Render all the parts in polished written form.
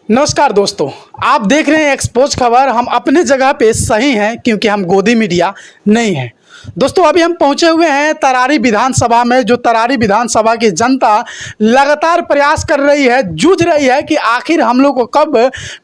नमस्कार दोस्तों, आप देख रहे हैं एक्सपोज खबर। हम अपने जगह पे सही हैं क्योंकि हम गोदी मीडिया नहीं हैं। दोस्तों, अभी हम पहुंचे हुए हैं तरारी विधानसभा में। जो तरारी विधानसभा की जनता लगातार प्रयास कर रही है, जूझ रही है कि आखिर हम लोग को कब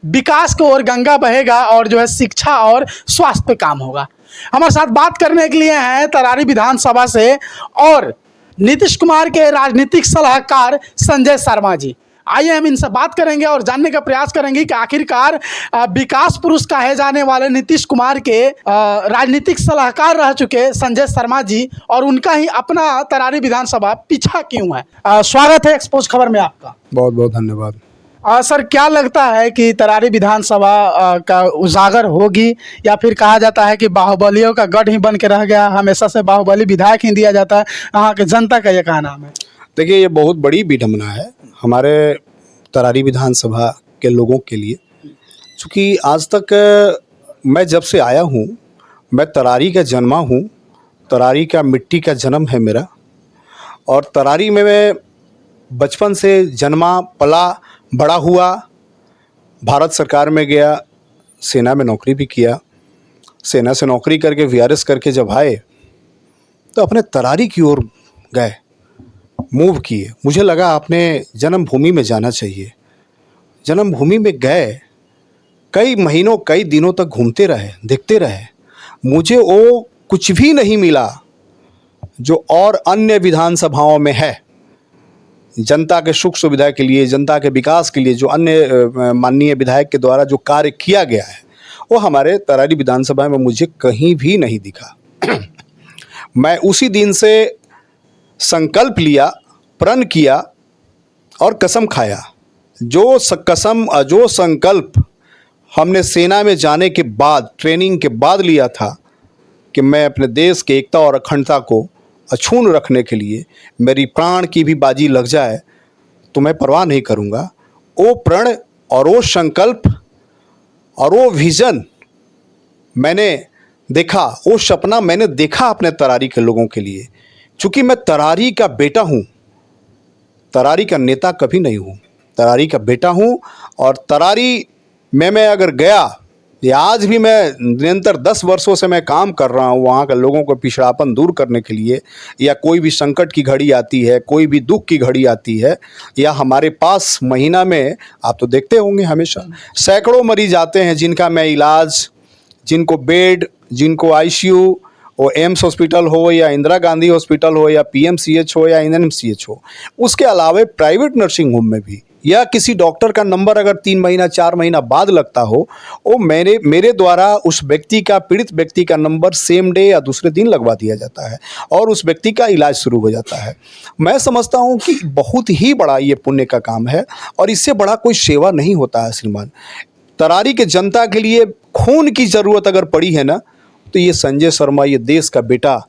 विकास की ओर गंगा बहेगा और जो है शिक्षा और स्वास्थ्य पे काम होगा। हमारे साथ बात करने के लिए हैं तरारी विधानसभा से और नीतीश कुमार के राजनीतिक सलाहकार संजय शर्मा जी। आइए हम इनसे बात करेंगे और जानने का प्रयास करेंगे कि आखिरकार विकास पुरुष कहे जाने वाले नीतीश कुमार के राजनीतिक सलाहकार रह चुके संजय शर्मा जी और उनका ही अपना तरारी विधानसभा पीछा क्यों है। स्वागत है एक्सपोज खबर में आपका। बहुत बहुत धन्यवाद। सर, क्या लगता है कि तरारी विधानसभा का उजागर होगी या फिर कहा जाता है कि बाहुबलियों का गढ़ ही बन के रह गया, हमेशा से बाहुबली विधायक ही दिया जाता है? यहाँ के जनता का ये कहना है। देखिए, ये बहुत बड़ी विडंबना है हमारे तरारी विधानसभा के लोगों के लिए, क्योंकि आज तक मैं जब से आया हूँ, मैं तरारी का जन्मा हूँ, तरारी का मिट्टी का जन्म है मेरा। और तरारी में मैं बचपन से जन्मा पला बड़ा हुआ। भारत सरकार में गया, सेना में नौकरी भी किया। सेना से नौकरी करके वीआरएस करके जब आए तो अपने तरारी की ओर गए, मूव किए। मुझे लगा अपने जन्मभूमि में जाना चाहिए। जन्मभूमि में गए, कई महीनों कई दिनों तक घूमते रहे, देखते रहे। मुझे वो कुछ भी नहीं मिला जो और अन्य विधानसभाओं में है। जनता के सुख सुविधा के लिए, जनता के विकास के लिए जो अन्य माननीय विधायक के द्वारा जो कार्य किया गया है, वो हमारे तरारी विधानसभा में मुझे कहीं भी नहीं दिखा। मैं उसी दिन से संकल्प लिया, प्रण किया और कसम खाया। जो संकल्प हमने सेना में जाने के बाद, ट्रेनिंग के बाद लिया था कि मैं अपने देश के एकता और अखंडता को अछून रखने के लिए मेरी प्राण की भी बाजी लग जाए तो मैं परवाह नहीं करूँगा। वो प्रण और वो संकल्प और वो विज़न मैंने देखा, वो सपना मैंने देखा अपने तरारी के लोगों के लिए। चूँकि मैं तरारी का बेटा हूँ, तरारी का नेता कभी नहीं हूँ, तरारी का बेटा हूँ। और तरारी में मैं अगर गया, या आज भी मैं निरंतर 10 वर्षों से मैं काम कर रहा हूँ वहाँ के लोगों को पिछड़ापन दूर करने के लिए, या कोई भी संकट की घड़ी आती है, कोई भी दुख की घड़ी आती है, या हमारे पास महीना में आप तो देखते होंगे हमेशा सैकड़ों मरीज आते हैं जिनका मैं इलाज, जिनको बेड, जिनको आईसीयू, वो एम्स हॉस्पिटल हो या इंदिरा गांधी हॉस्पिटल हो या पीएमसीएच हो या एनएमसीएच हो, उसके अलावा प्राइवेट नर्सिंग होम में भी, या किसी डॉक्टर का नंबर अगर 3 महीना 4 महीना बाद लगता हो, वो मेरे द्वारा उस व्यक्ति का, पीड़ित व्यक्ति का नंबर सेम डे या दूसरे दिन लगवा दिया जाता है और उस व्यक्ति का इलाज शुरू हो जाता है। मैं समझता हूँ कि बहुत ही बड़ा ये पुण्य का काम है और इससे बड़ा कोई सेवा नहीं होता है श्रीमान। तरारी के जनता के लिए खून की ज़रूरत अगर पड़ी है ना, तो ये संजय शर्मा, ये देश का बेटा,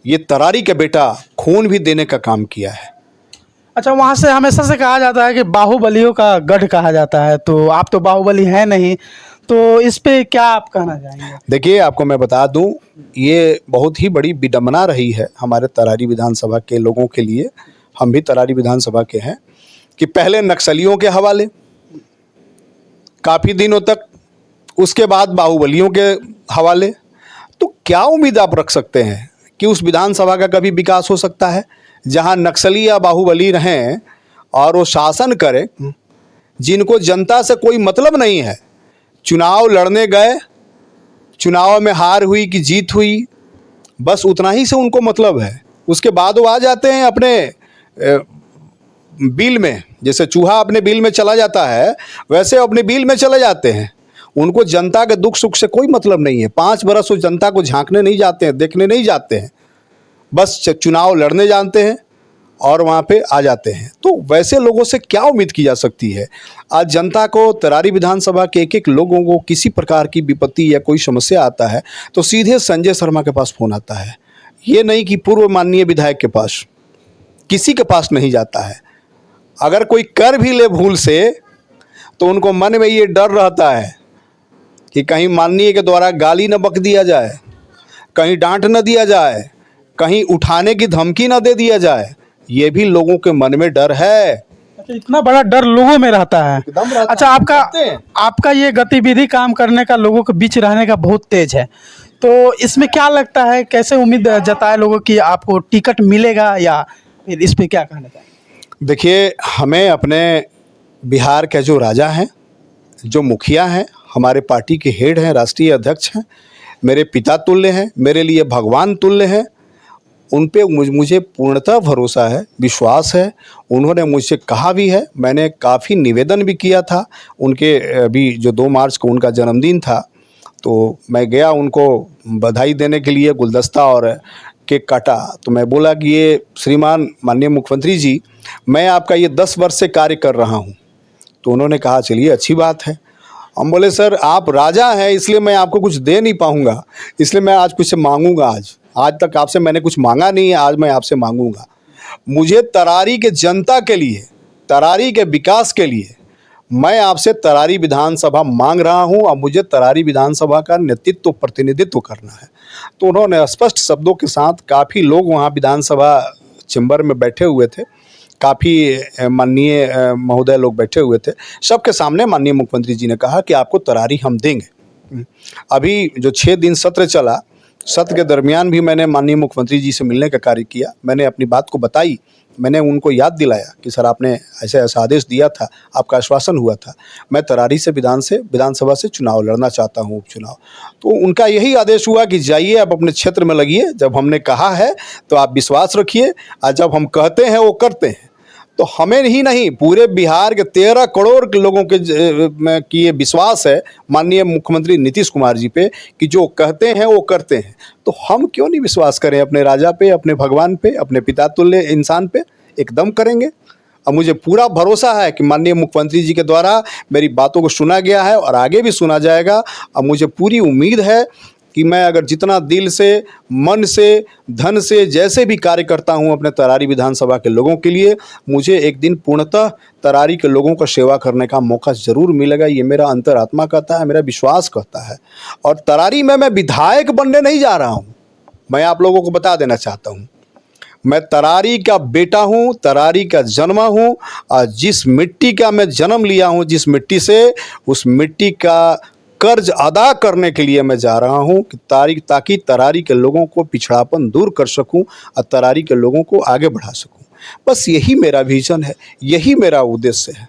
ये तरारी का बेटा खून भी देने का काम किया है। अच्छा, वहाँ से हमेशा से कहा जाता है कि बाहुबलियों का गढ़ कहा जाता है, तो आप तो बाहुबली हैं नहीं, तो इस पे क्या आप कहना चाहेंगे? देखिए, आपको मैं बता दूं, ये बहुत ही बड़ी विडंबना रही है हमारे तरारी विधानसभा के लोगों के लिए। हम भी तरारी विधानसभा के हैं कि पहले नक्सलियों के हवाले काफ़ी दिनों तक, उसके बाद बाहुबलियों के हवाले। तो क्या उम्मीद आप रख सकते हैं कि उस विधानसभा का कभी विकास हो सकता है जहां नक्सली या बाहुबली रहें और वो शासन करें, जिनको जनता से कोई मतलब नहीं है? चुनाव लड़ने गए, चुनाव में हार हुई कि जीत हुई, बस उतना ही से उनको मतलब है। उसके बाद वो आ जाते हैं अपने बिल में। जैसे चूहा अपने बिल में चला जाता है, वैसे अपने बिल में चले जाते हैं। उनको जनता के दुख सुख से कोई मतलब नहीं है। 5 बरस वो जनता को झांकने नहीं जाते हैं, देखने नहीं जाते हैं, बस चुनाव लड़ने जानते हैं और वहाँ पे आ जाते हैं। तो वैसे लोगों से क्या उम्मीद की जा सकती है? आज जनता को, तरारी विधानसभा के एक एक लोगों को किसी प्रकार की विपत्ति या कोई समस्या आता है तो सीधे संजय शर्मा के पास फ़ोन आता है। ये नहीं कि पूर्व माननीय विधायक के पास, किसी के पास नहीं जाता है। अगर कोई कर भी ले भूल से तो उनको मन में ये डर रहता है कि कहीं माननीय के द्वारा गाली न बक दिया जाए, कहीं डांट न दिया जाए, कहीं उठाने की धमकी न दे दिया जाए। ये भी लोगों के मन में डर है। अच्छा, इतना बड़ा डर लोगों में रहता है। एकदम रहता अच्छा, है, आपका डरते हैं। आपका ये गतिविधि काम करने का, लोगों के बीच रहने का बहुत तेज है, तो इसमें क्या लगता है, कैसे उम्मीद जताए लोगों की आपको टिकट मिलेगा, या फिर इस पे क्या कहना चाहिए? देखिए, हमें अपने बिहार के जो राजा हैं, जो मुखिया हैं, हमारे पार्टी के हेड हैं, राष्ट्रीय अध्यक्ष हैं, मेरे पिता तुल्य हैं, मेरे लिए भगवान तुल्य हैं। उन पे मुझे पूर्णतः भरोसा है, विश्वास है। उन्होंने मुझसे कहा भी है, मैंने काफ़ी निवेदन भी किया था। उनके अभी जो 2 मार्च को उनका जन्मदिन था, तो मैं गया उनको बधाई देने के लिए, गुलदस्ता और केक काटा। तो मैं बोला कि ये श्रीमान माननीय मुख्यमंत्री जी, मैं आपका ये 10 वर्ष से कार्य कर रहा हूँ। तो उन्होंने कहा चलिए अच्छी बात है। हम बोले सर आप राजा हैं, इसलिए मैं आपको कुछ दे नहीं पाऊँगा, इसलिए मैं आज कुछ मांगूंगा। आज तक आपसे मैंने कुछ मांगा नहीं है, आज मैं आपसे मांगूंगा। मुझे तरारी के जनता के लिए, तरारी के विकास के लिए मैं आपसे तरारी विधानसभा मांग रहा हूं, और मुझे तरारी विधानसभा का नेतृत्व प्रतिनिधित्व करना है। तो उन्होंने स्पष्ट शब्दों के साथ, काफ़ी लोग वहां विधानसभा चैम्बर में बैठे हुए थे, काफ़ी माननीय महोदय लोग बैठे हुए थे, सबके सामने माननीय मुख्यमंत्री जी ने कहा कि आपको तरारी हम देंगे। अभी जो 6 दिन सत्र चला, सत्र के दरमियान भी मैंने माननीय मुख्यमंत्री जी से मिलने का कार्य किया। मैंने अपनी बात को बताई, मैंने उनको याद दिलाया कि सर आपने ऐसे ऐसा आदेश दिया था, आपका आश्वासन हुआ था, मैं तरारी से विधानसभा से चुनाव लड़ना चाहता हूँ, उपचुनाव। तो उनका यही आदेश हुआ कि जाइए आप अपने क्षेत्र में लगिए, जब हमने कहा है तो आप विश्वास रखिए, और जब हम कहते हैं वो करते हैं। तो हमें ही नहीं, पूरे बिहार के 13 करोड़ के लोगों के की ये विश्वास है माननीय मुख्यमंत्री नीतीश कुमार जी पे कि जो कहते हैं वो करते हैं। तो हम क्यों नहीं विश्वास करें अपने राजा पे, अपने भगवान पे, अपने पिता तुल्य इंसान पे? एकदम करेंगे। और मुझे पूरा भरोसा है कि माननीय मुख्यमंत्री जी के द्वारा मेरी बातों को सुना गया है और आगे भी सुना जाएगा। और मुझे पूरी उम्मीद है कि मैं अगर जितना दिल से, मन से, धन से, जैसे भी कार्य करता हूं अपने तरारी विधानसभा के लोगों के लिए, मुझे एक दिन पूर्णतः तरारी के लोगों का सेवा करने का मौका ज़रूर मिलेगा। ये मेरा अंतरात्मा कहता है, मेरा विश्वास कहता है। और तरारी में मैं विधायक बनने नहीं जा रहा हूँ, मैं आप लोगों को बता देना चाहता हूँ। मैं तरारी का बेटा हूँ, तरारी का जन्मा हूँ, और जिस मिट्टी का मैं जन्म लिया हूँ, जिस मिट्टी से, उस मिट्टी का कर्ज अदा करने के लिए मैं जा रहा हूँ कि ताकि तरारी के लोगों को पिछड़ापन दूर कर सकूँ और तरारी के लोगों को आगे बढ़ा सकूँ। बस यही मेरा विजन है, यही मेरा उद्देश्य है।